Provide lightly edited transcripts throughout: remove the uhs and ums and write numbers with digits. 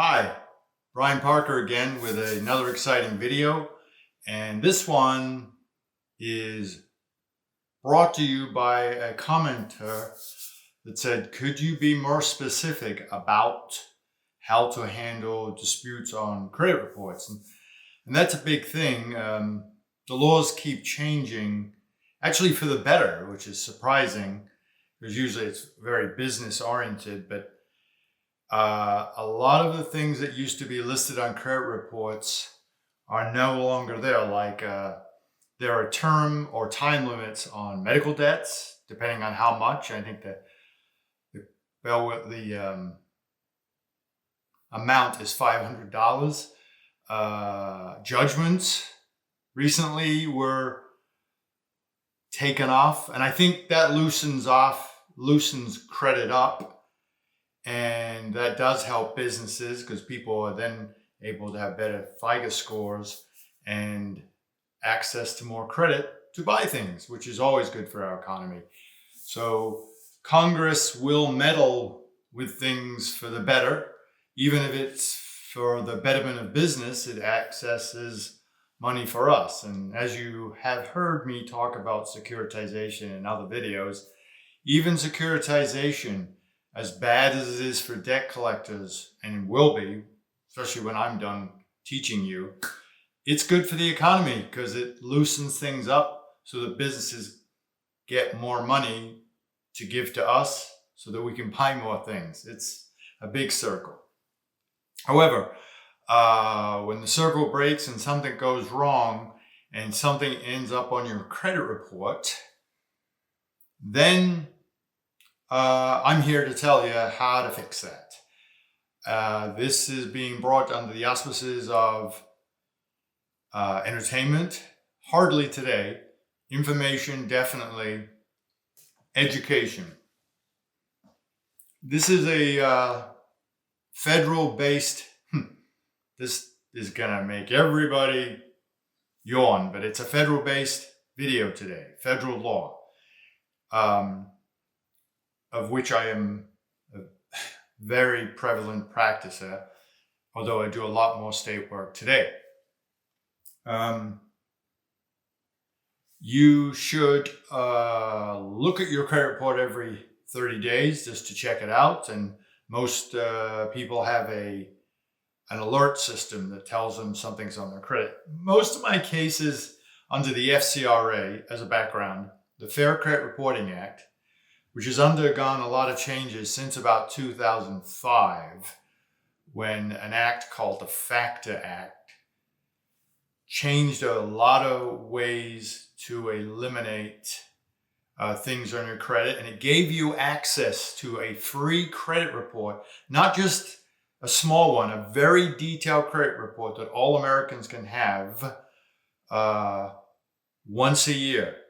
Hi, Brian Parker again with another exciting video. And this one is brought to you by a commenter that said, could you be more specific about how to handle disputes on credit reports? And that's a big thing. The laws keep changing, actually for the better, which is surprising because usually it's very business oriented, but a lot of the things that used to be listed on credit reports are no longer there. Like there are term or time limits on medical debts, depending on how much. I think that the amount is $500. Judgments recently were taken off, and I think that loosens credit up. And that does help businesses because people are then able to have better FICO scores and access to more credit to buy things, which is always good for our economy. So Congress will meddle with things for the better, even if it's for the betterment of business. It accesses money for us. And as you have heard me talk about securitization in other videos, even securitization, as bad as it is for debt collectors, and will be, especially when I'm done teaching you, it's good for the economy because it loosens things up so that businesses get more money to give to us so that we can buy more things. It's a big circle. However, when the circle breaks and something goes wrong and something ends up on your credit report, then I'm here to tell you how to fix that. This is being brought under the auspices of entertainment, hardly today, information, definitely, education. This is a federal-based, this is gonna make everybody yawn, but it's a federal-based video today, federal law. Of which I am a very prevalent practicer, although I do a lot more state work today. You should look at your credit report every 30 days just to check it out. And most people have an alert system that tells them something's on their credit. Most of my cases under the FCRA, as a background, the Fair Credit Reporting Act, which has undergone a lot of changes since about 2005, when an act called the FACTA Act changed a lot of ways to eliminate things on your credit. And it gave you access to a free credit report, not just a small one, a very detailed credit report that all Americans can have once a year.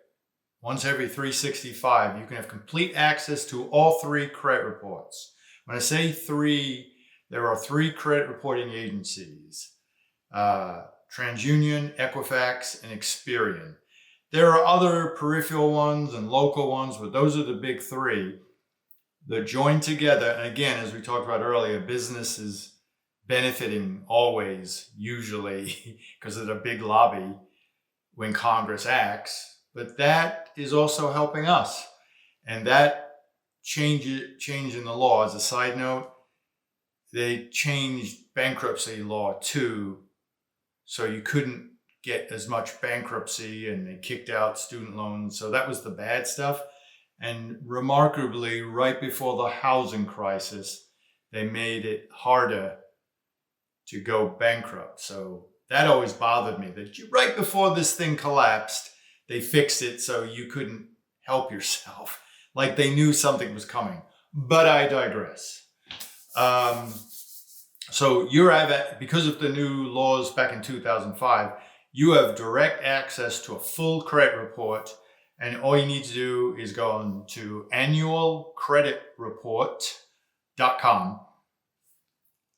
Once every 365, you can have complete access to all three credit reports. When I say three, there are three credit reporting agencies, TransUnion, Equifax, and Experian. There are other peripheral ones and local ones, but those are the big three that join together. And again, as we talked about earlier, business is benefiting always, usually, because of the big lobby when Congress acts. But that is also helping us. And that change in the law, as a side note, they changed bankruptcy law too. So you couldn't get as much bankruptcy, and they kicked out student loans. So that was the bad stuff. And remarkably, right before the housing crisis, they made it harder to go bankrupt. So that always bothered me, that right before this thing collapsed, they fixed it so you couldn't help yourself, like they knew something was coming. But I digress. So because of the new laws back in 2005, you have direct access to a full credit report, and all you need to do is go on to annualcreditreport.com.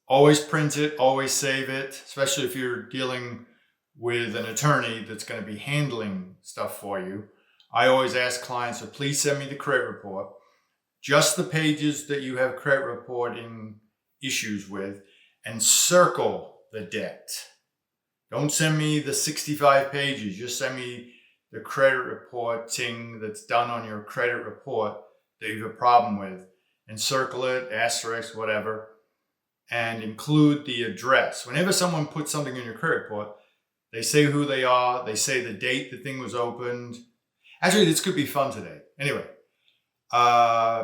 Always print it, always save it, especially if you're dealing with an attorney that's going to be handling stuff for you. I always ask clients to please send me the credit report, just the pages that you have credit reporting issues with, and circle the debt. Don't send me the 65 pages. Just send me the credit reporting that's done on your credit report that you have a problem with, and circle it, asterisk, whatever, and include the address. Whenever someone puts something in your credit report, they say who they are, they say the date the thing was opened. Actually, this could be fun today. Anyway,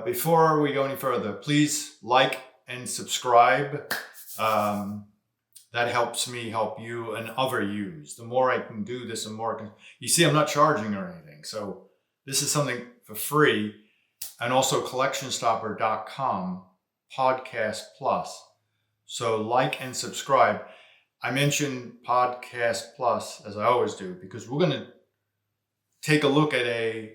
before we go any further, please like and subscribe. That helps me help you and other yous. The more I can do this, the more I can. You see, I'm not charging or anything. So this is something for free. And also collectionstopper.com podcast plus. So like and subscribe. I mentioned podcast plus, as I always do, because we're going to take a look at a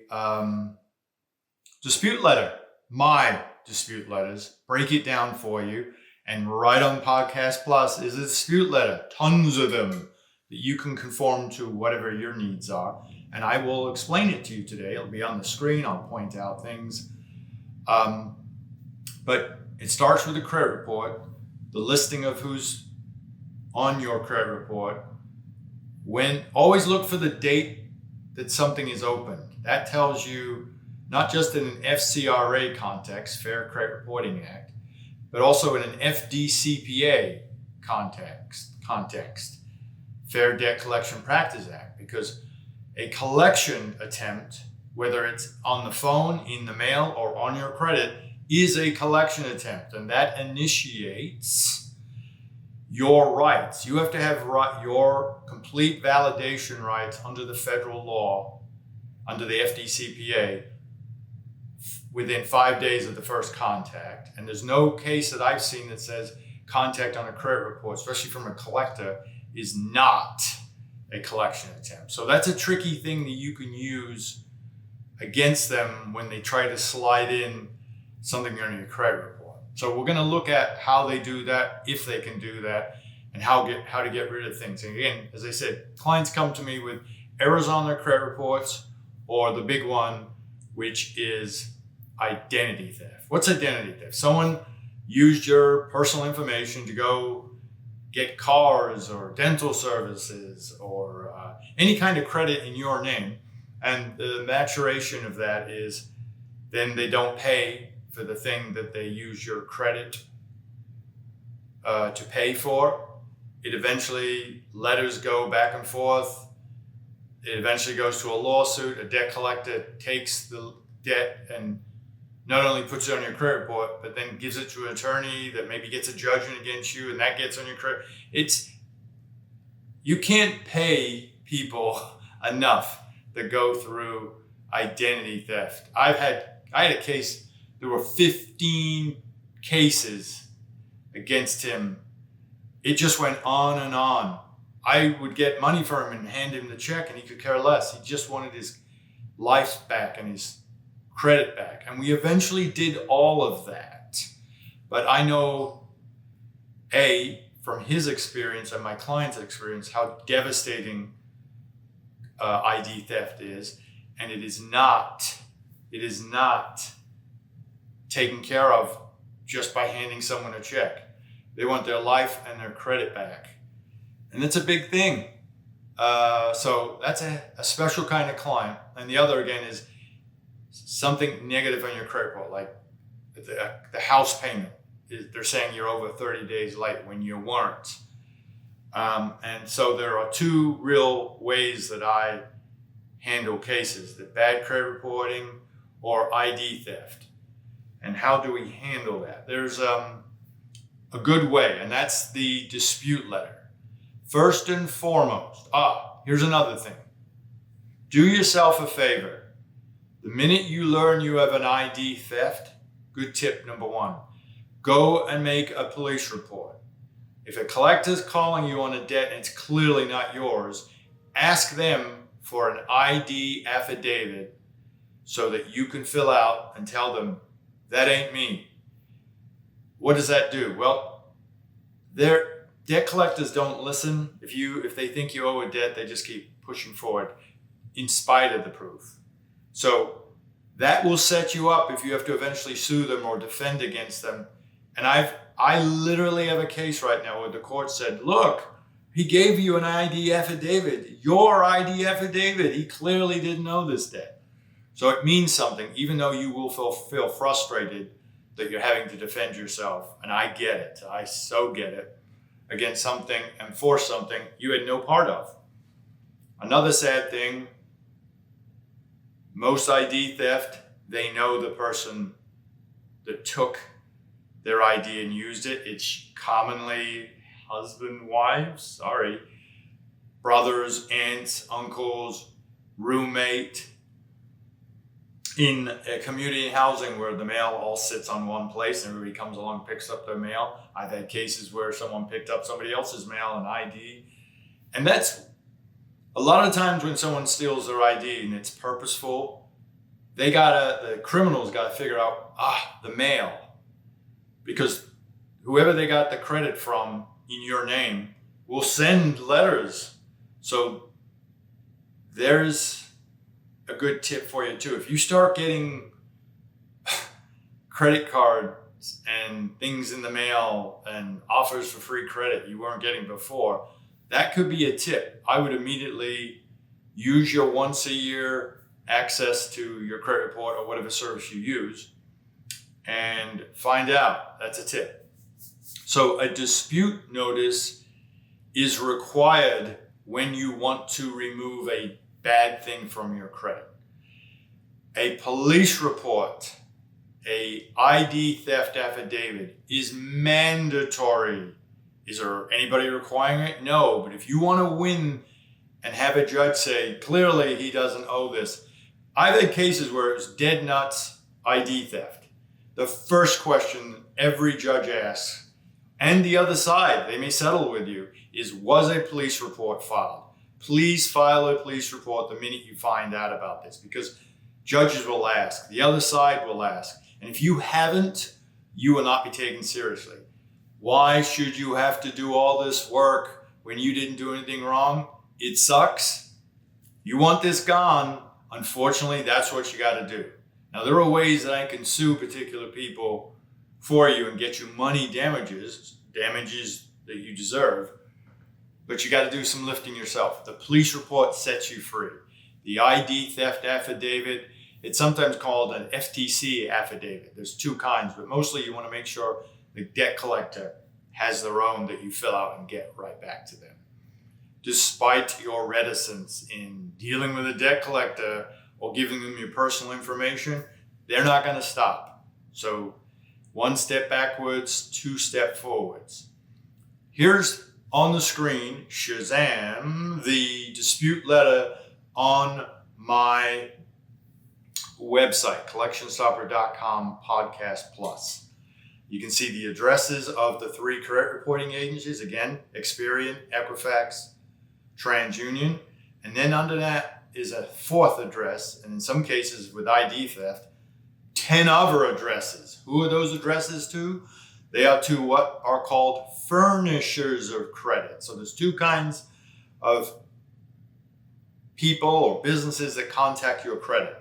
dispute letter, my dispute letters, break it down for you. And right on Podcast Plus is a dispute letter, tons of them that you can conform to whatever your needs are. And I will explain it to you today. It'll be on the screen. I'll point out things. But it starts with the credit report, the listing of who's on your credit report. Always look for the date that something is opened. That tells you, not just in an FCRA context, Fair Credit Reporting Act, but also in an FDCPA context, Fair Debt Collection Practice Act, because a collection attempt, whether it's on the phone, in the mail, or on your credit, is a collection attempt, and that initiates your rights. You have to have your complete validation rights under the federal law, under the FDCPA, within 5 days of the first contact. And there's no case that I've seen that says contact on a credit report, especially from a collector, is not a collection attempt. So that's a tricky thing that you can use against them when they try to slide in something on your credit report. So we're going to look at how they do that, if they can do that, and how to get rid of things. And again, as I said, clients come to me with errors on their credit reports, or the big one, which is identity theft. What's identity theft? Someone used your personal information to go get cars or dental services or any kind of credit in your name. And the maturation of that is then they don't pay for the thing that they use your credit to pay for. It eventually, letters go back and forth. It eventually goes to a lawsuit. A debt collector takes the debt and not only puts it on your credit report, but then gives it to an attorney that maybe gets a judgment against you, and that gets on your credit. You can't pay people enough that go through identity theft. I had a case, there were 15 cases against him. It just went on and on. I would get money from him and hand him the check, and he could care less. He just wanted his life back and his credit back. And we eventually did all of that. But I know, from his experience and my client's experience, how devastating ID theft is. And it is not taken care of just by handing someone a check. They want their life and their credit back. And it's a big thing. So that's a special kind of client. And the other, again, is something negative on your credit report, like the house payment. They're saying you're over 30 days late when you weren't. And so there are two real ways that I handle cases: the bad credit reporting or ID theft. And how do we handle that? There's a good way, and that's the dispute letter. First and foremost, here's another thing. Do yourself a favor. The minute you learn you have an ID theft, good tip number one, go and make a police report. If a collector's calling you on a debt and it's clearly not yours, ask them for an ID affidavit so that you can fill out and tell them, that ain't me. What does that do? Well, their debt collectors don't listen. If they think you owe a debt, they just keep pushing forward in spite of the proof. So that will set you up if you have to eventually sue them or defend against them. And I literally have a case right now where the court said, look, he gave you an ID affidavit, your ID affidavit. He clearly didn't know this debt. So it means something, even though you will feel frustrated that you're having to defend yourself. And I get it. I so get it. Against something and for something you had no part of. Another sad thing, most ID theft, they know the person that took their ID and used it. It's commonly husband, wives, brothers, aunts, uncles, roommate. In a community housing where the mail all sits on one place and everybody comes along, picks up their mail. I've had cases where someone picked up somebody else's mail and ID. And that's a lot of times when someone steals their ID and it's purposeful, the criminals gotta figure out, the mail. Because whoever they got the credit from in your name will send letters. So there's a good tip for you too. If you start getting credit cards and things in the mail and offers for free credit you weren't getting before, that could be a tip. I would immediately use your once a year access to your credit report or whatever service you use and find out. That's a tip. So a dispute notice is required when you want to remove a bad thing from your credit. A police report, a ID theft affidavit is mandatory. Is there anybody requiring it? No, but if you want to win and have a judge say, clearly he doesn't owe this. I've had cases where it was dead nuts ID theft. The first question every judge asks, and the other side, they may settle with you, is was a police report filed? Please file a police report the minute you find out about this, because judges will ask, the other side will ask. And if you haven't, you will not be taken seriously. Why should you have to do all this work when you didn't do anything wrong? It sucks. You want this gone. Unfortunately, that's what you got to do. Now, there are ways that I can sue particular people for you and get you money damages that you deserve. But you got to do some lifting yourself. The police report sets you free. The ID theft affidavit, it's sometimes called an FTC affidavit. There's two kinds, but mostly you want to make sure the debt collector has their own that you fill out and get right back to them. Despite your reticence in dealing with a debt collector or giving them your personal information, they're not going to stop. So 1 step backwards, 2 steps forwards. Here's on the screen, Shazam, the dispute letter on my website, collectionstopper.com podcast plus. You can see the addresses of the 3 credit reporting agencies. Again, Experian, Equifax, TransUnion. And then under that is a 4th address. And in some cases with ID theft, 10 other addresses. Who are those addresses to? They are to what are called furnishers of credit. So there's 2 kinds of people or businesses that contact your credit.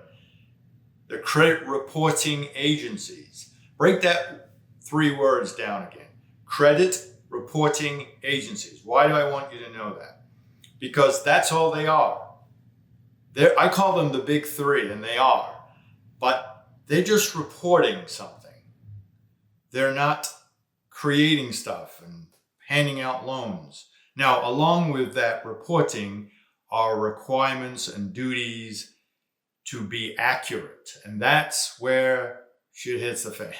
The credit reporting agencies. Break that 3 words down again. Credit reporting agencies. Why do I want you to know that? Because that's all they are. I call them the big 3, and they are. But they're just reporting something. They're not creating stuff and handing out loans. Now, along with that reporting are requirements and duties to be accurate. And that's where shit hits the fan.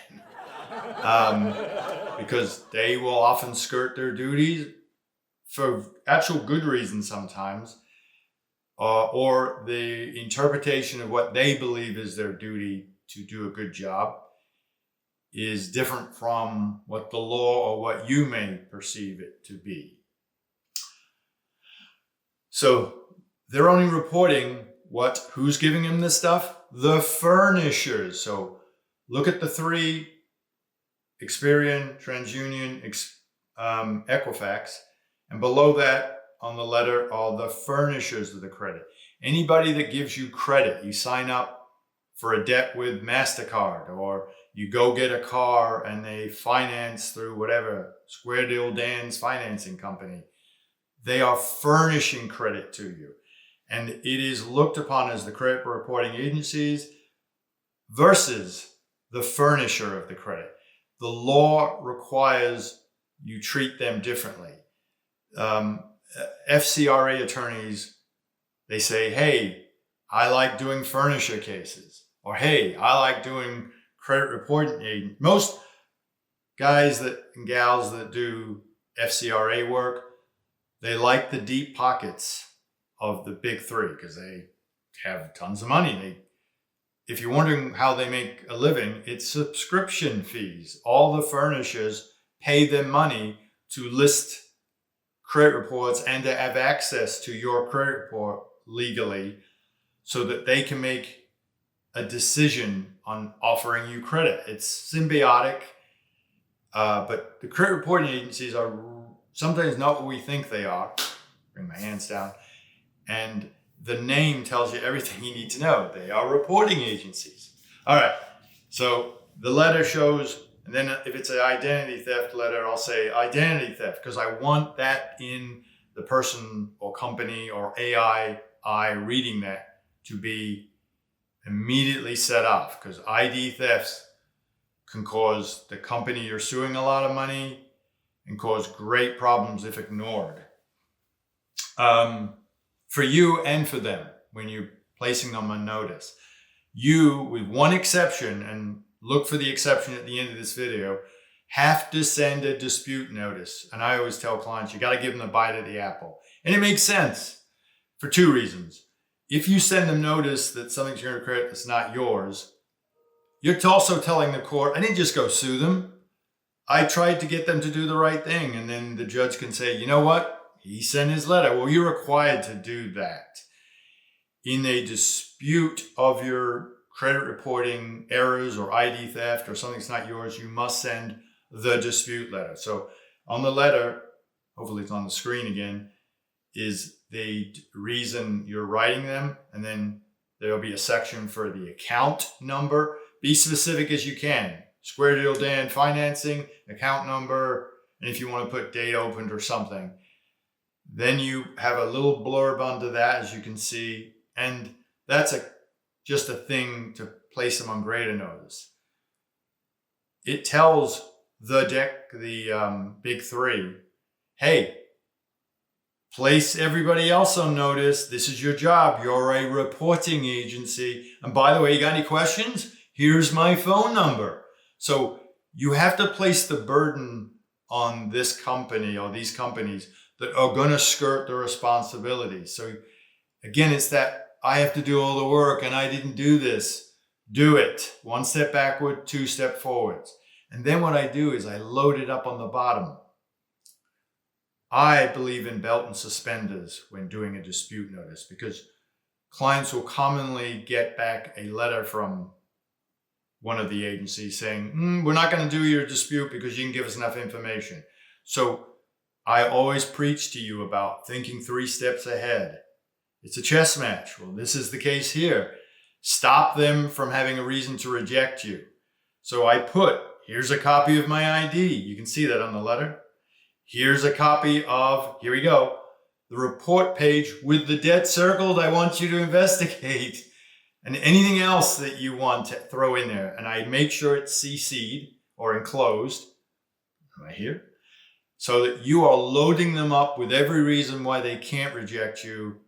Because they will often skirt their duties for actual good reasons sometimes, or the interpretation of what they believe is their duty to do a good job is different from what the law or what you may perceive it to be. So they're only reporting who's giving them this stuff? The furnishers. So look at the 3, Experian, TransUnion, Equifax, and below that on the letter are the furnishers of the credit. Anybody that gives you credit, you sign up for a debt with MasterCard, or you go get a car and they finance through whatever, Square Deal Dan's financing company. They are furnishing credit to you. And it is looked upon as the credit reporting agencies versus the furnisher of the credit. The law requires you treat them differently. FCRA attorneys, they say, hey, I like doing furnisher cases. Or, hey, I like doing credit reporting. Most guys and gals that do FCRA work, they like the deep pockets of the big three because they have tons of money. If you're wondering how they make a living, it's subscription fees. All the furnishers pay them money to list credit reports and to have access to your credit report legally so that they can make a decision on offering you credit. It's symbiotic, but the credit reporting agencies are sometimes not what we think they are. Bring my hands down. And the name tells you everything you need to know. They are reporting agencies. All right. So the letter shows, and then if it's an identity theft letter, I'll say identity theft because I want that in the person or company or AI reading that to be immediately set off because ID thefts can cause the company you're suing a lot of money and cause great problems if ignored. For you and for them when you're placing them on notice. You, with one exception, and look for the exception at the end of this video, have to send a dispute notice. And I always tell clients, you got to give them the bite of the apple. And it makes sense for two reasons. If you send them notice that something's going to credit that's not yours, you're also telling the court, I didn't just go sue them. I tried to get them to do the right thing. And then the judge can say, you know what? He sent his letter. Well, you're required to do that. In a dispute of your credit reporting errors or ID theft or something's not yours, you must send the dispute letter. So on the letter, hopefully it's on the screen again, is the reason you're writing them. And then there'll be a section for the account number. Be specific as you can. Square Deal Dan financing, account number, and if you want to put date opened or something. Then you have a little blurb under that, as you can see, and that's just a thing to place them on greater notice. It tells the big three, hey, place everybody else on notice. This is your job. You're a reporting agency. And by the way, you got any questions? Here's my phone number. So you have to place the burden on this company or these companies that are going to skirt the responsibility. So again, it's that I have to do all the work and I didn't do this. Do it. One step backward, two step forwards. And then what I do is I load it up on the bottom. I believe in belt and suspenders when doing a dispute notice because clients will commonly get back a letter from one of the agencies saying, we're not going to do your dispute because you didn't give us enough information. So I always preach to you about thinking 3 steps ahead. It's a chess match. Well, this is the case here. Stop them from having a reason to reject you. So I put, here's a copy of my ID. You can see that on the letter. Here's a copy of, here we go, the report page with the debt circled. I want you to investigate. And anything else that you want to throw in there. And I make sure it's CC'd or enclosed right here. So that you are loading them up with every reason why they can't reject you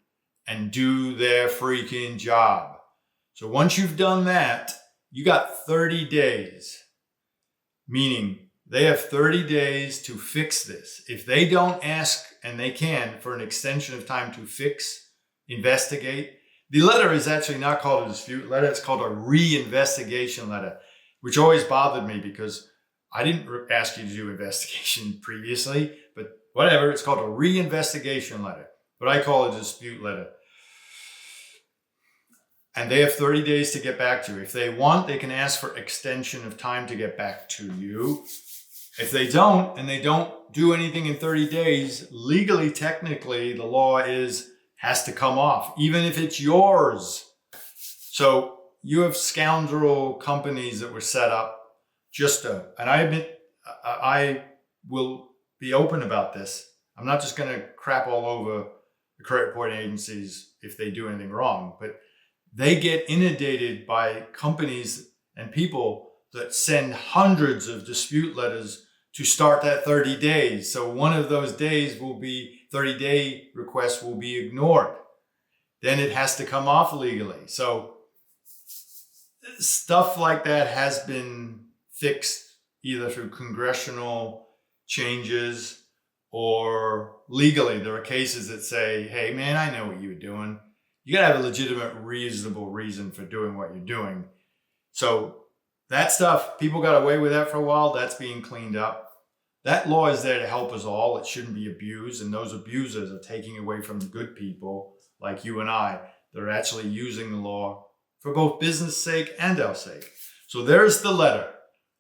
and do their freaking job. So once you've done that, you got 30 days, meaning they have 30 days to fix this. If they don't ask, and they can, for an extension of time to fix, investigate, the letter is actually not called a dispute letter. It's called a re-investigation letter, which always bothered me because I didn't ask you to do investigation previously, but whatever. It's called a re-investigation letter, but I call it a dispute letter. And they have 30 days to get back to you. If they want, they can ask for extension of time to get back to you. If they don't, and they don't do anything in 30 days, legally, technically, the law has to come off, even if it's yours. So you have scoundrel companies that were set up and I admit, I will be open about this. I'm not just going to crap all over the credit reporting agencies if they do anything wrong, but they get inundated by companies and people that send hundreds of dispute letters to start that 30 days. So one of those days will be 30-day requests will be ignored. Then it has to come off legally. So stuff like that has been fixed either through congressional changes or legally. There are cases that say, hey man, I know what you were doing. You gotta have a legitimate, reasonable reason for doing what you're doing. So that stuff, people got away with that for a while. That's being cleaned up. That law is there to help us all. It shouldn't be abused. And those abusers are taking away from the good people like you and I that are actually using the law for both business sake and our sake. So there's the letter,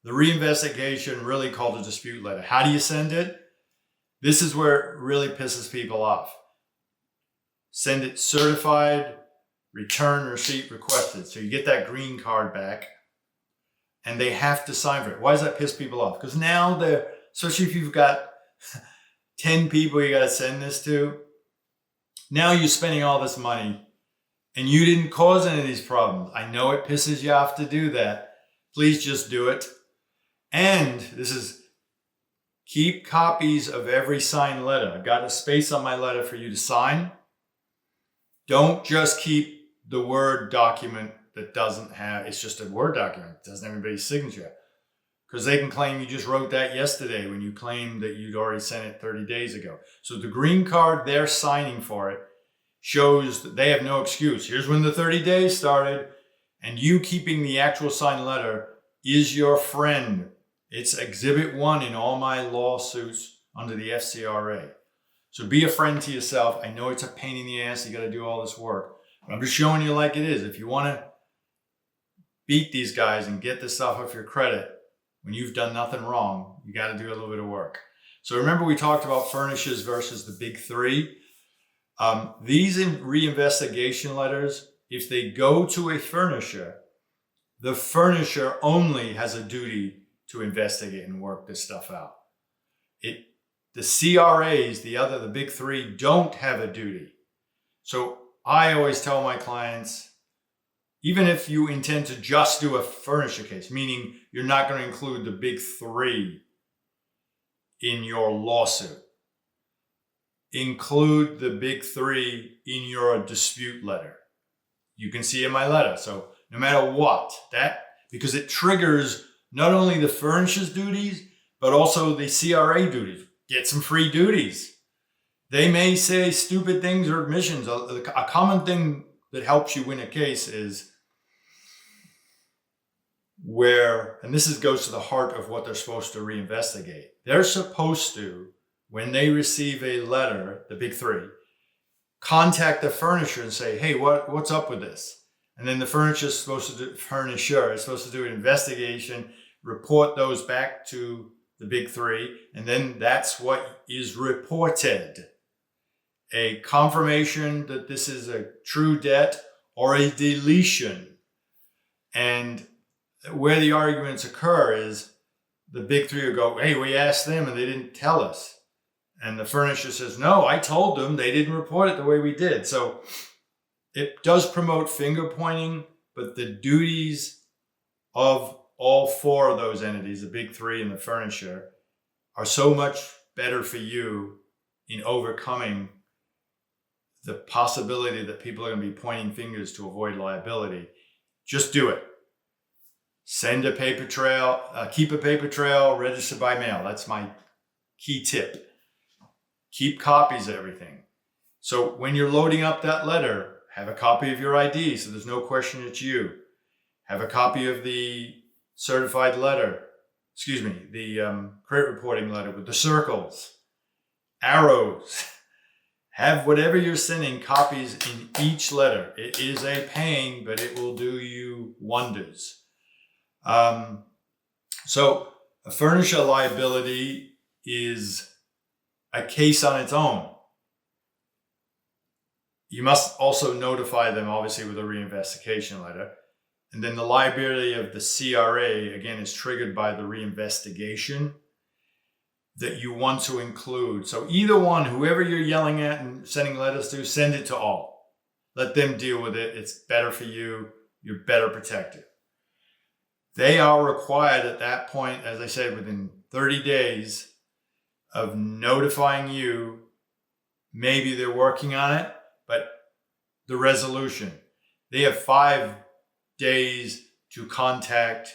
the reinvestigation, really called a dispute letter. How do you send it? This is where it really pisses people off. Send it certified, return receipt requested. So you get that green card back and they have to sign for it. Why does that piss people off? Because now they're, especially if you've got 10 people you got to send this to, now you're spending all this money and you didn't cause any of these problems. I know it pisses you off to do that. Please just do it. And this is, keep copies of every signed letter. I've got a space on my letter for you to sign. Don't just keep the Word document that doesn't have, it's just a Word document. It doesn't have anybody's signature. Because they can claim you just wrote that yesterday when you claimed that you'd already sent it 30 days ago. So the green card they're signing for it shows that they have no excuse. Here's when the 30 days started, and you keeping the actual signed letter is your friend. It's Exhibit 1 in all my lawsuits under the FCRA. So be a friend to yourself. I know it's a pain in the ass. You got to do all this work. But I'm just showing you like it is. If you want to beat these guys and get this stuff off your credit when you've done nothing wrong, you got to do a little bit of work. So remember we talked about furnishers versus the big three. These reinvestigation letters, if they go to a furnisher, the furnisher only has a duty to investigate and work this stuff out. The CRAs, the big three, don't have a duty. So I always tell my clients, even if you intend to just do a furniture case, meaning you're not going to include the big three in your lawsuit, include the big three in your dispute letter. You can see in my letter. So no matter what, because it triggers not only the furnisher's duties, but also the CRA duties. Get some free duties. They may say stupid things or admissions. A common thing that helps you win a case is where, and this goes to the heart of what they're supposed to reinvestigate. They're supposed to, when they receive a letter, the big three, contact the furnisher and say, hey, what's up with this? And then the furnisher is supposed to do an investigation, report those back to the big three, and then that's what is reported. A confirmation that this is a true debt or a deletion. And where the arguments occur is the big three will go, hey, we asked them and they didn't tell us. And the furnisher says, no, I told them, they didn't report it the way we did. So it does promote finger pointing, but the duties of all four of those entities, the big three and the furnisher, are so much better for you in overcoming the possibility that people are going to be pointing fingers to avoid liability. Just do it. Send a paper trail, keep a paper trail, register by mail. That's my key tip. Keep copies of everything. So when you're loading up that letter, have a copy of your ID so there's no question it's you. Have a copy of the certified letter, the credit reporting letter with the circles, arrows. Have whatever you're sending copies in each letter. It is a pain, but it will do you wonders. So a furnisher liability is a case on its own. You must also notify them, obviously, with a reinvestigation letter. And then the liability of the CRA, again, is triggered by the re-investigation that you want to include. So either one, whoever you're yelling at and sending letters to, send it to all. Let them deal with it. It's better for you. You're better protected. They are required at that point, as I said, within 30 days of notifying you. Maybe they're working on it, but the resolution. They have 5 days to contact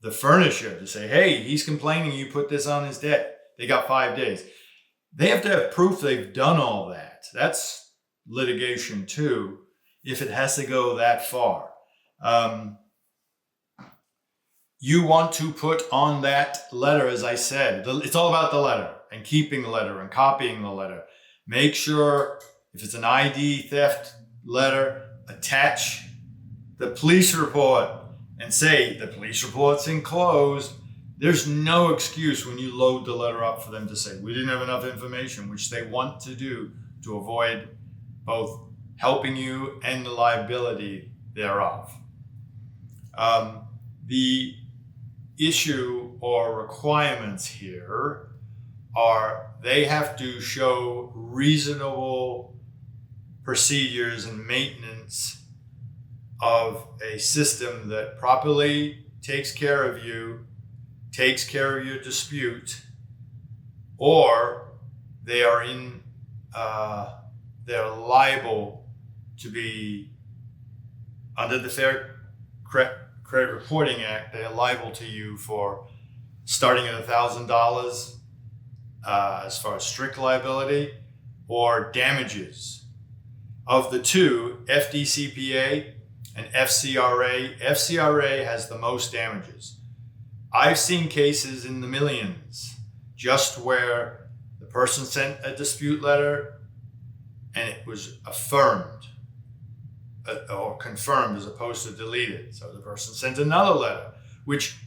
the furnisher to say, hey, he's complaining you put this on his debt. They got 5 days. They have to have proof they've done all that. That's litigation too, if it has to go that far. You want to put on that letter, as I said, it's all about the letter and keeping the letter and copying the letter. Make sure if it's an ID theft letter, attach the police report and say the police report's enclosed. There's no excuse when you load the letter up for them to say we didn't have enough information, which they want to do to avoid both helping you and the liability thereof. The issue or requirements here are they have to show reasonable procedures and maintenance of a system that properly takes care of you, takes care of your dispute, or they are they're liable to be, under the Fair Credit Reporting Act, they are liable to you for starting at $1,000 as far as strict liability or damages. Of the two, FDCPA and FCRA, FCRA has the most damages. I've seen cases in the millions just where the person sent a dispute letter and it was affirmed or confirmed as opposed to deleted. So the person sent another letter, which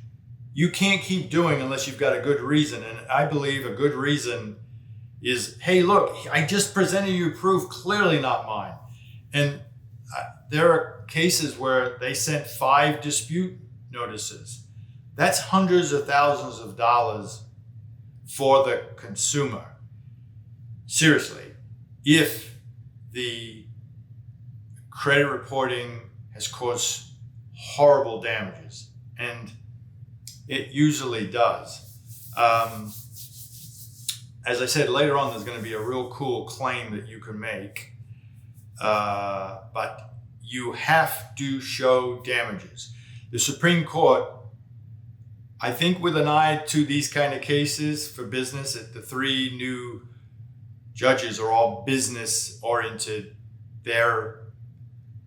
you can't keep doing unless you've got a good reason. And I believe a good reason is, hey, look, I just presented you proof, clearly not mine. And there are cases where they sent 5 dispute notices. That's hundreds of thousands of dollars for the consumer. Seriously, if the credit reporting has caused horrible damages, and it usually does. As I said, later on, there's going to be a real cool claim that you can make, but you have to show damages. The Supreme Court, I think with an eye to these kind of cases for business, the 3 new judges are all business oriented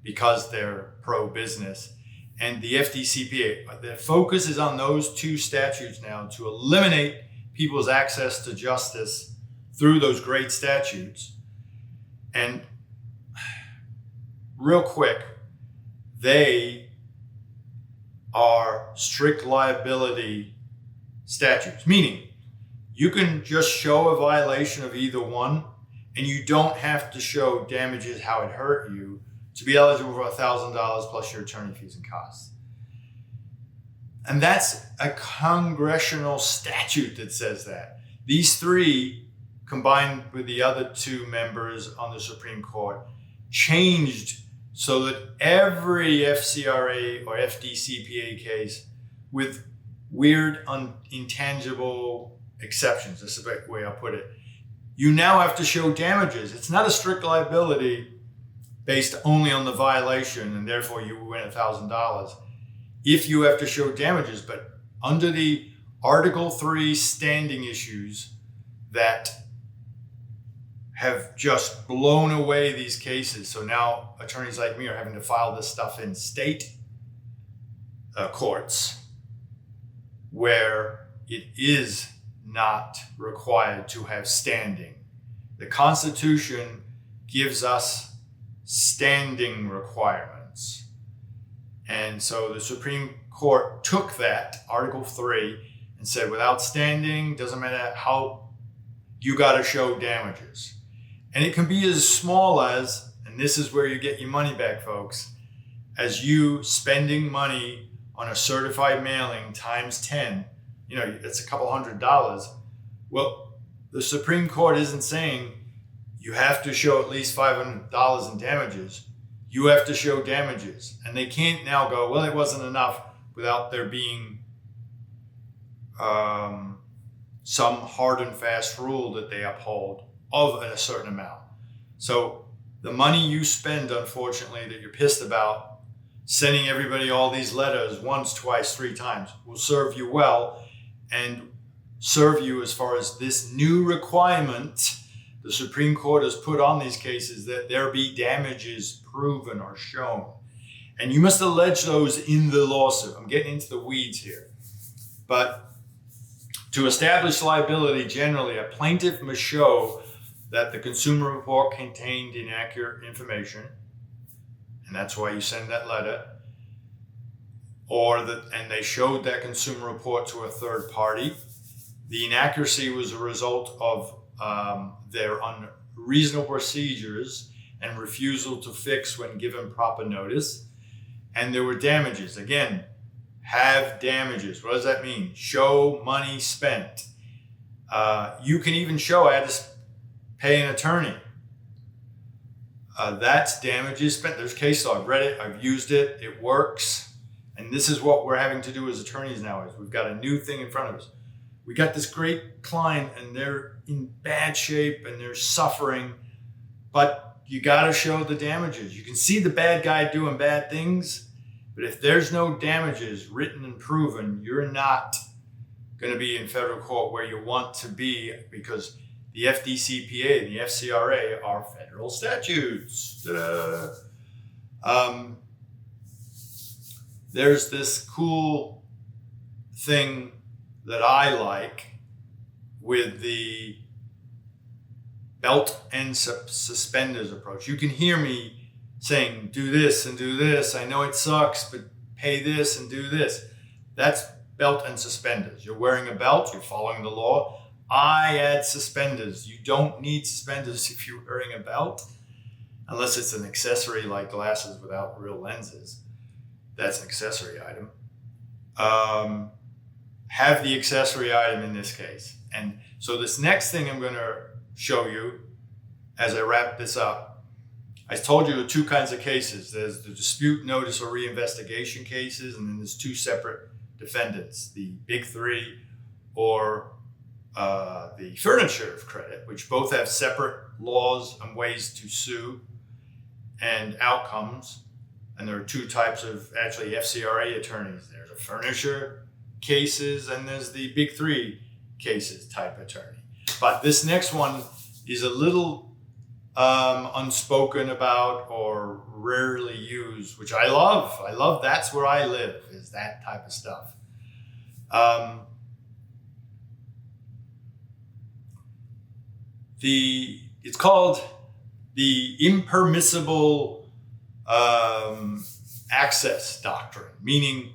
because they're pro-business. And the FDCPA, the focus is on those 2 statutes now to eliminate people's access to justice through those great statutes. And real quick, they are strict liability statutes, meaning you can just show a violation of either one and you don't have to show damages, how it hurt you, to be eligible for $1,000 plus your attorney fees and costs. And that's a congressional statute that says that. These 3, combined with the other 2 members on the Supreme Court, changed so that every FCRA or FDCPA case with weird, intangible exceptions, this is the way I'll put it, you now have to show damages. It's not a strict liability based only on the violation and therefore you win $1,000 if you have to show damages. But under the Article 3 standing issues that have just blown away these cases, so now attorneys like me are having to file this stuff in state courts where it is not required to have standing. The Constitution gives us standing requirements. And so the Supreme Court took that, Article 3, and said without standing, doesn't matter how, you got to show damages. And it can be as small as, and this is where you get your money back, folks, as you spending money on a certified mailing times 10, it's a couple $100. Well, the Supreme Court isn't saying you have to show at least $500 in damages. You have to show damages. And they can't now go, well, it wasn't enough, without there being some hard and fast rule that they uphold of a certain amount. So the money you spend, unfortunately, that you're pissed about, sending everybody all these letters once, twice, 3 times, will serve you well, and serve you as far as this new requirement the Supreme Court has put on these cases, that there be damages proven or shown. And you must allege those in the lawsuit. I'm getting into the weeds here. But to establish liability, generally, a plaintiff must show that the consumer report contained inaccurate information, and that's why you send that letter, and they showed that consumer report to a third party. The inaccuracy was a result of their unreasonable procedures and refusal to fix when given proper notice. And there were damages. Again, have damages. What does that mean? Show money spent. You can even show I had to pay an attorney. That's damages spent. There's case law. I've read it. I've used it. It works. And this is what we're having to do as attorneys nowadays. We've got a new thing in front of us. We got this great client and they're in bad shape and they're suffering, but you got to show the damages. You can see the bad guy doing bad things, but if there's no damages written and proven, you're not going to be in federal court where you want to be, because the FDCPA and the FCRA are federal statutes. There's this cool thing that I like with the belt and suspenders approach. You can hear me saying, do this and do this. I know it sucks, but pay this and do this. That's belt and suspenders. You're wearing a belt, you're following the law. I add suspenders. You don't need suspenders if you're wearing a belt, unless it's an accessory like glasses without real lenses. That's an accessory item. Have the accessory item in this case. And so this next thing I'm going to show you as I wrap this up, I told you there are 2 kinds of cases. There's the dispute notice or re-investigation cases, and then there's 2 separate defendants, the big 3 or the furniture of credit, which both have separate laws and ways to sue and outcomes. And there are 2 types of actually FCRA attorneys. There's a furniture cases and there's the big 3 cases type attorney. But this next one is a little unspoken about or rarely used, which I love. I love, that's where I live, is that type of stuff. It's called the Impermissible Access Doctrine, meaning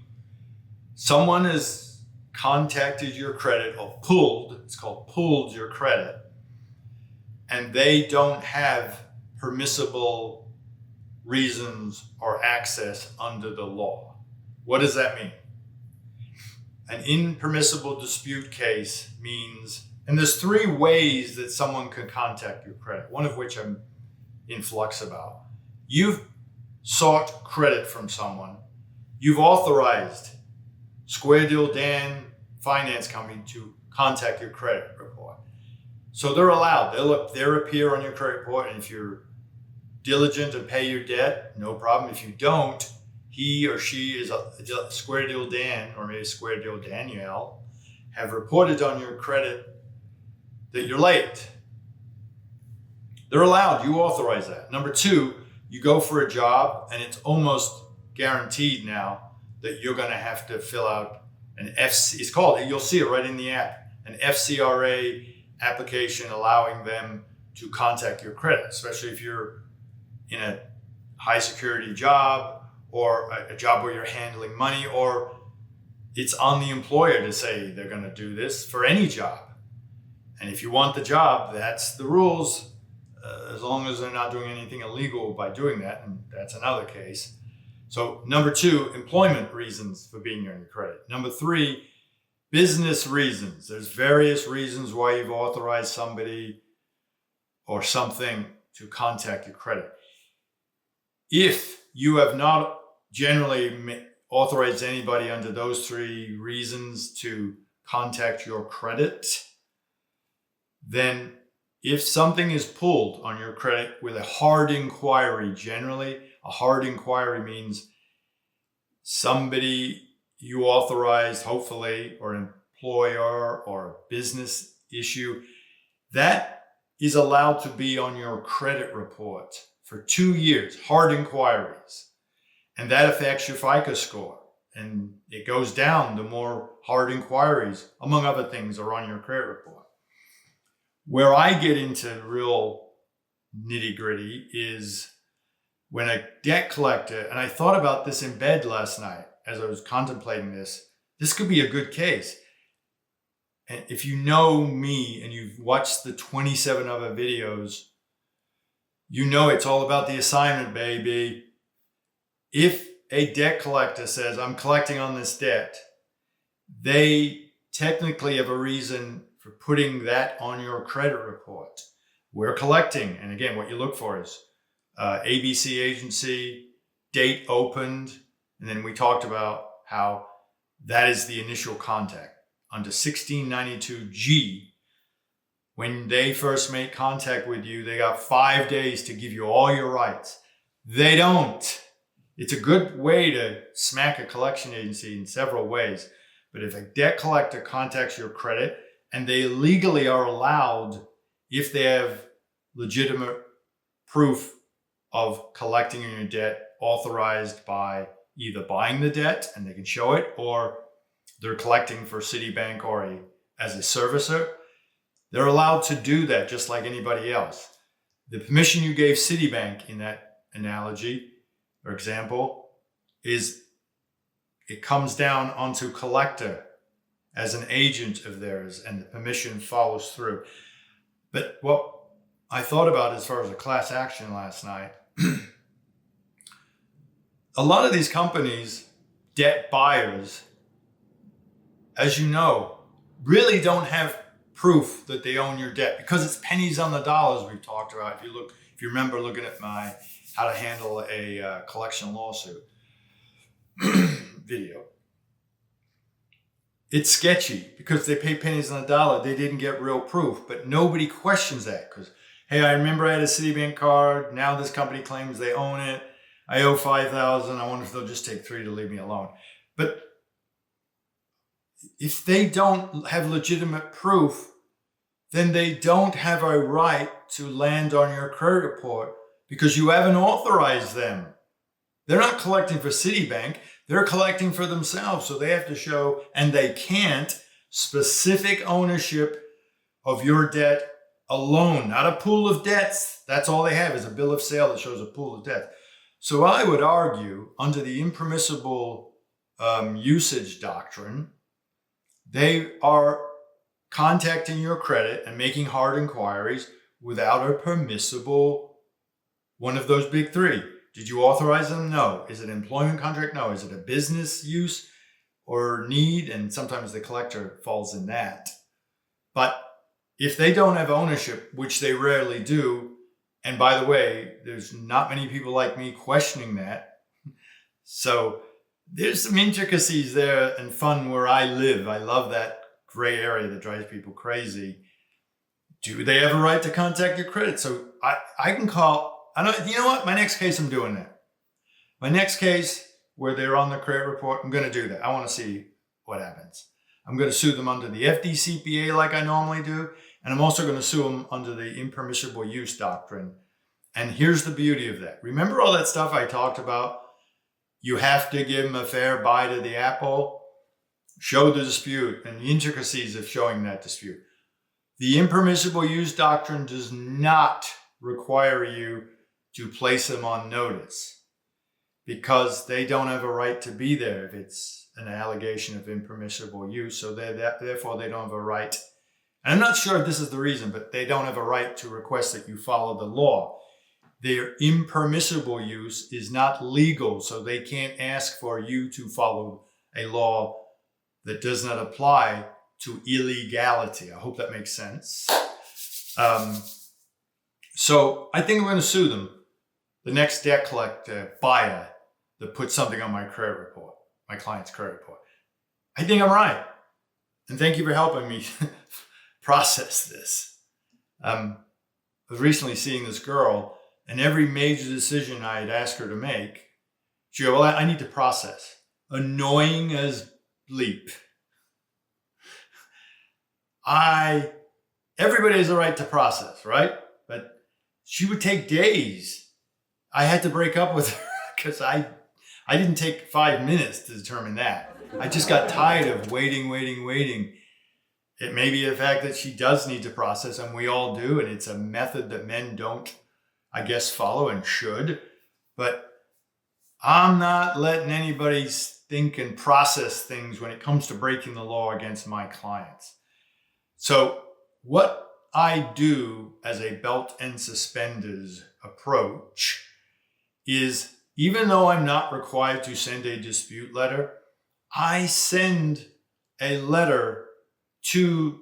someone has contacted your credit or pulled your credit, and they don't have permissible reasons or access under the law. What does that mean? An impermissible dispute case means, and there's 3 ways that someone can contact your credit, one of which I'm in flux about. You've sought credit from someone. You've authorized Square Deal Dan Finance Company to contact your credit report. So they're allowed. They'll appear on your credit report, and if you're diligent and pay your debt, no problem. If you don't, he or she is a Square Deal Dan or maybe Square Deal Danielle have reported on your credit that you're late. They're allowed. You authorize that. Number 2, you go for a job, and it's almost guaranteed now that you're going to have to fill out an it's called, you'll see it right in the app, an FCRA application allowing them to contact your credit, especially if you're in a high security job or a job where you're handling money, or it's on the employer to say they're going to do this for any job. And if you want the job, that's the rules, as long as they're not doing anything illegal by doing that, and that's another case. So number 2, employment reasons for being on your credit. Number 3, business reasons. There's various reasons why you've authorized somebody or something to contact your credit. If you have not generally authorized anybody under those 3 reasons to contact your credit, then if something is pulled on your credit with a hard inquiry, generally, a hard inquiry means somebody you authorized, hopefully, or an employer or a business issue, that is allowed to be on your credit report for 2 years, hard inquiries. And that affects your FICO score. And it goes down the more hard inquiries, among other things, are on your credit report. Where I get into real nitty gritty is when a debt collector, and I thought about this in bed last night as I was contemplating this could be a good case. And if you know me and you've watched the 27 other videos, you know it's all about the assignment, baby. If a debt collector says, I'm collecting on this debt, they technically have a reason for putting that on your credit report. We're collecting. And again, what you look for is ABC agency, date opened. And then we talked about how that is the initial contact. Under 1692G, when they first make contact with you, they got 5 days to give you all your rights. They don't. It's a good way to smack a collection agency in several ways. But if a debt collector contacts your credit, and they legally are allowed, if they have legitimate proof of collecting on your debt authorized by either buying the debt and they can show it, or they're collecting for Citibank or as a servicer, they're allowed to do that just like anybody else. The permission you gave Citibank in that analogy or example is it comes down onto collector as an agent of theirs, and the permission follows through. But what I thought about as far as a class action last night, a lot of these companies, debt buyers, as you know, really don't have proof that they own your debt because it's pennies on the dollars we've talked about. If you remember looking at my how to handle a collection lawsuit video. It's sketchy because they pay pennies on the dollar. They didn't get real proof, but nobody questions that because, hey, I remember I had a Citibank card. Now this company claims they own it. I owe $5,000. I wonder if they'll just take $3 to leave me alone. But if they don't have legitimate proof, then they don't have a right to land on your credit report because you haven't authorized them. They're not collecting for Citibank. They're collecting for themselves. So they have to show, and they can't, specific ownership of your debt alone, not a pool of debts. That's all they have is a bill of sale that shows a pool of debt. So I would argue under the impermissible usage doctrine, they are contacting your credit and making hard inquiries without a permissible one of those big 3. Did you authorize them? No. Is it an employment contract? No. Is it a business use or need? And sometimes the collector falls in that. But if they don't have ownership, which they rarely do, and by the way, there's not many people like me questioning that. So there's some intricacies there and fun where I live. I love that gray area that drives people crazy. Do they have a right to contact your credit? So I can call. You know what? My next case, I'm doing that. My next case where they're on the credit report, I'm going to do that. I want to see what happens. I'm going to sue them under the FDCPA like I normally do. And I'm also going to sue them under the impermissible use doctrine. And here's the beauty of that. Remember all that stuff I talked about? You have to give them a fair bite of the apple. Show the dispute and the intricacies of showing that dispute. The impermissible use doctrine does not require you to place them on notice because they don't have a right to be there if it's an allegation of impermissible use. So therefore, they don't have a right. And I'm not sure if this is the reason, but they don't have a right to request that you follow the law. their impermissible use is not legal, so they can't ask for you to follow a law that does not apply to illegality. I hope that makes sense. So I think I'm going to sue them. The next debt collector buyer that put something on my credit report, my client's credit report. I think I'm right. And thank you for helping me process this. I was recently seeing this girl, and every major decision I had asked her to make, she go, well, I need to process. Annoying as bleep. Everybody has a right to process, right? But she would take days. I had to break up with her because I didn't take 5 minutes to determine that. I just got tired of waiting. It may be the fact that she does need to process, and we all do, and it's a method that men don't, I guess, follow and should. But I'm not letting anybody think and process things when it comes to breaking the law against my clients. So what I do as a belt and suspenders approach is, even though I'm not required to send a dispute letter, I send a letter to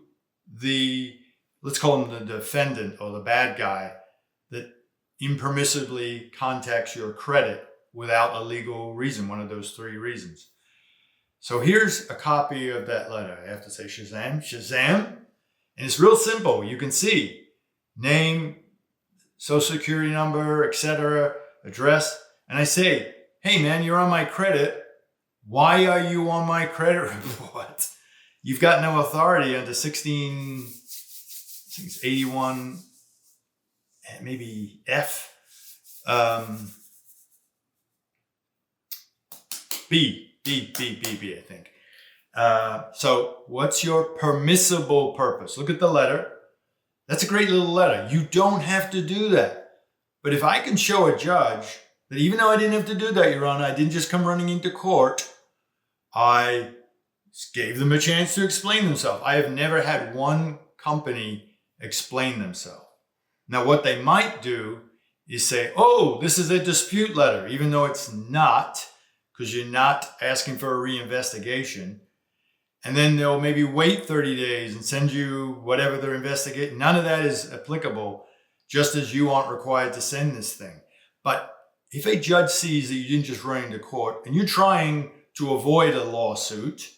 the, let's call him the defendant or the bad guy, that impermissibly contacts your credit without a legal reason, one of those 3 reasons. So here's a copy of that letter. I have to say Shazam. And it's real simple. You can see name, social security number, etc., address. And I say, hey man, you're on my credit. Why are you on my credit report? You've got no authority under 81, maybe F, B, I think. So what's your permissible purpose? Look at the letter. That's a great little letter. You don't have to do that. But if I can show a judge that even though I didn't have to do that, Your Honor, I didn't just come running into court, I gave them a chance to explain themselves. I have never had one company explain themselves. Now, what they might do is say, oh, this is a dispute letter, even though it's not, because you're not asking for a reinvestigation. And then they'll maybe wait 30 days and send you whatever they're investigating. None of that is applicable, just as you aren't required to send this thing. But if a judge sees that you didn't just run into court and you're trying to avoid a lawsuit,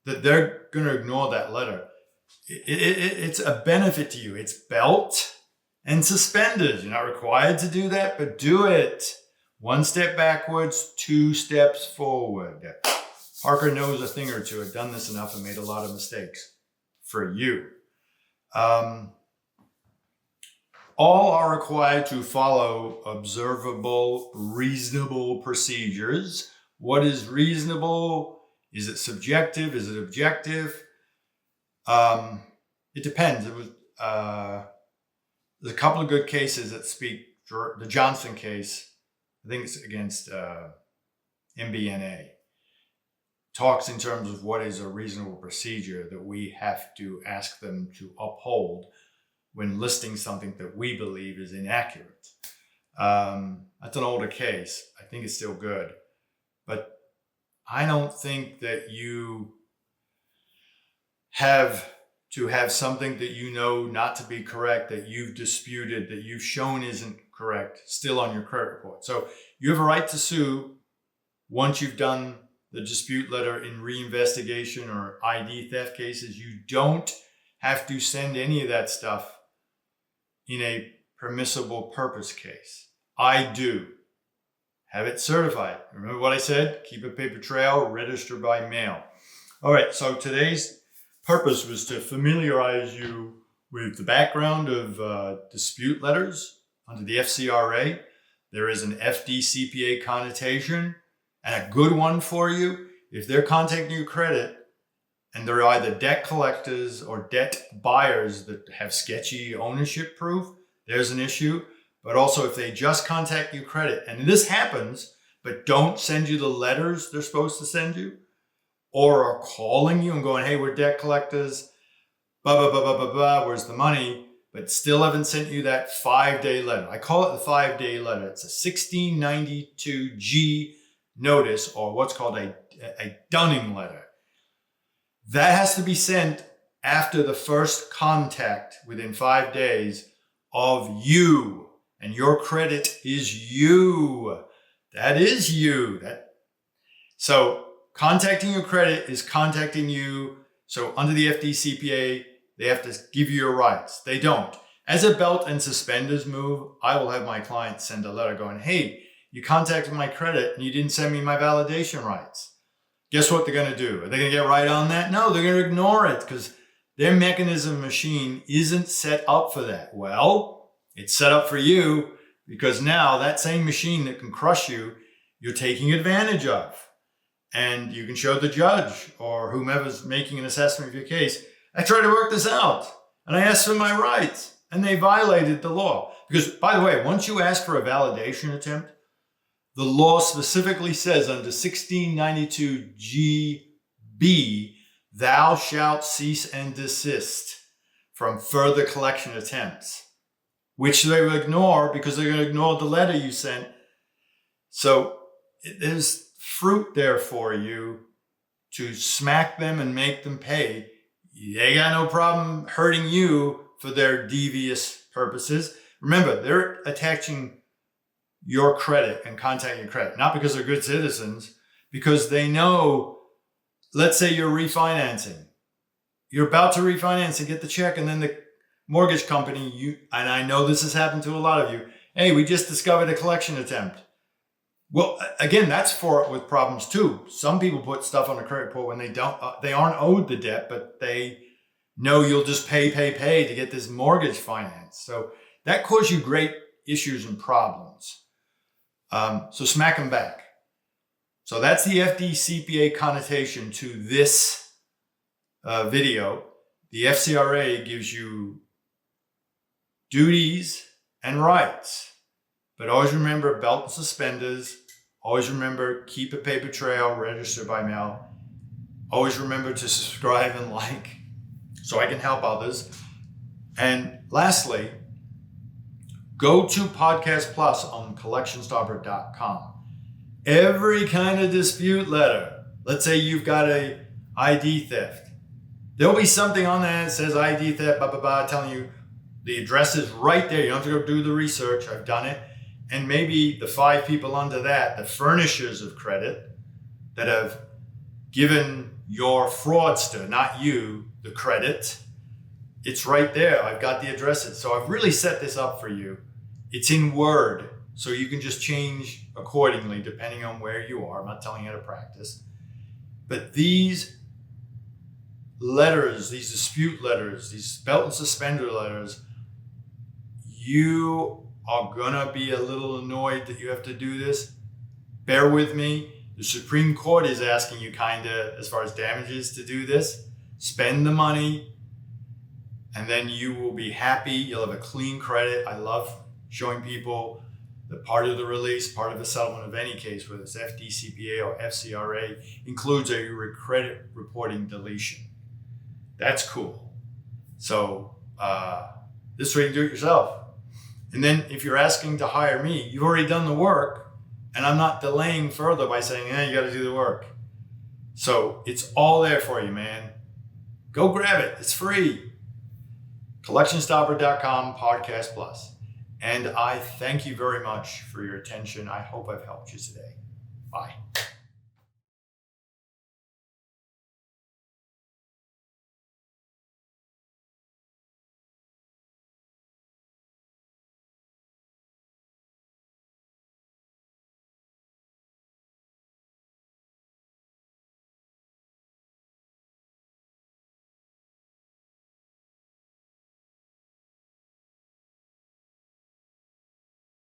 that they're going to ignore that letter. It's a benefit to you. It's belt and suspenders. You're not required to do that, but do it. 1 step backwards, 2 steps forward. Parker knows a thing or two. I've done this enough and made a lot of mistakes for you. All are required to follow observable, reasonable procedures. What is reasonable? Is it subjective? Is it objective? It depends. There's a couple of good cases that speak. The Johnson case, I think it's against MBNA, talks in terms of what is a reasonable procedure that we have to ask them to uphold when listing something that we believe is inaccurate. That's an older case. I think it's still good. But I don't think that you have to have something that you know not to be correct, that you've disputed, that you've shown isn't correct, still on your credit report. So you have a right to sue once you've done the dispute letter in reinvestigation or ID theft cases. You don't have to send any of that stuff in a permissible purpose case. I do. Have it certified. Remember what I said? Keep a paper trail, register by mail. All right, so today's purpose was to familiarize you with the background of dispute letters under the FCRA. There is an FDCPA connotation and a good one for you. If they're contacting you credit and they're either debt collectors or debt buyers that have sketchy ownership proof, there's an issue. But also if they just contact you credit, and this happens, but don't send you the letters they're supposed to send you, or are calling you and going, hey, we're debt collectors, blah, blah, blah, blah, blah, blah, where's the money? but still haven't sent you that 5-day letter. I call it the 5-day letter. It's a 1692G notice, or what's called a dunning letter. That has to be sent after the first contact within 5 days of you. And your credit is you. That is you. So contacting your credit is contacting you. So under the FDCPA, they have to give you your rights. They don't. As a belt and suspenders move, I will have my client send a letter going, hey, you contacted my credit and you didn't send me my validation rights. Guess what they're going to do? Are they going to get right on that? No, they're going to ignore it because their mechanism machine isn't set up for that. Well, it's set up for you because now that same machine that can crush you, you're taking advantage of. And you can show the judge or whomever's making an assessment of your case, I tried to work this out and I asked for my rights and they violated the law. Because, by the way, once you ask for a validation attempt, the law specifically says under 1692GB, thou shalt cease and desist from further collection attempts, which they will ignore because they're going to ignore the letter you sent. So there's fruit there for you to smack them and make them pay. They got no problem hurting you for their devious purposes. Remember, they're attaching your credit and contacting your credit, not because they're good citizens, because they know, let's say you're refinancing. You're about to refinance and get the check, and then the mortgage company, and I know this has happened to a lot of you, hey, we just discovered a collection attempt. Well, again, that's for it with problems too. Some people put stuff on a credit report when they aren't owed the debt, but they know you'll just pay to get this mortgage finance. So that causes you great issues and problems. So smack them back. So that's the FDCPA connotation to this video. The FCRA gives you duties and rights. But always remember belt and suspenders. Always remember keep a paper trail, register by mail. Always remember to subscribe and like so I can help others. And lastly, go to Podcast Plus on collectionstarboard.com. Every kind of dispute letter. Let's say you've got a ID theft. There'll be something on there that says ID theft, blah, blah, blah, telling you the address is right there. You don't have to go do the research. I've done it. And maybe the 5 people under that, the furnishers of credit that have given your fraudster, not you, the credit, it's right there. I've got the addresses. So I've really set this up for you. It's in Word, so you can just change accordingly depending on where you are. I'm not telling you how to practice. But these letters, these dispute letters, these belt and suspender letters, you are gonna be a little annoyed that you have to do this. Bear with me. The Supreme Court is asking you as far as damages to do this. Spend the money and then you will be happy. You'll have a clean credit. I love showing people that part of the release, part of the settlement of any case, whether it's FDCPA or FCRA, includes a credit reporting deletion. That's cool. So this way you can do it yourself. And then if you're asking to hire me, you've already done the work and I'm not delaying further by saying, you got to do the work. So it's all there for you, man. Go grab it. It's free. collectionstarboard.com, Podcast Plus. And I thank you very much for your attention. I hope I've helped you today. Bye.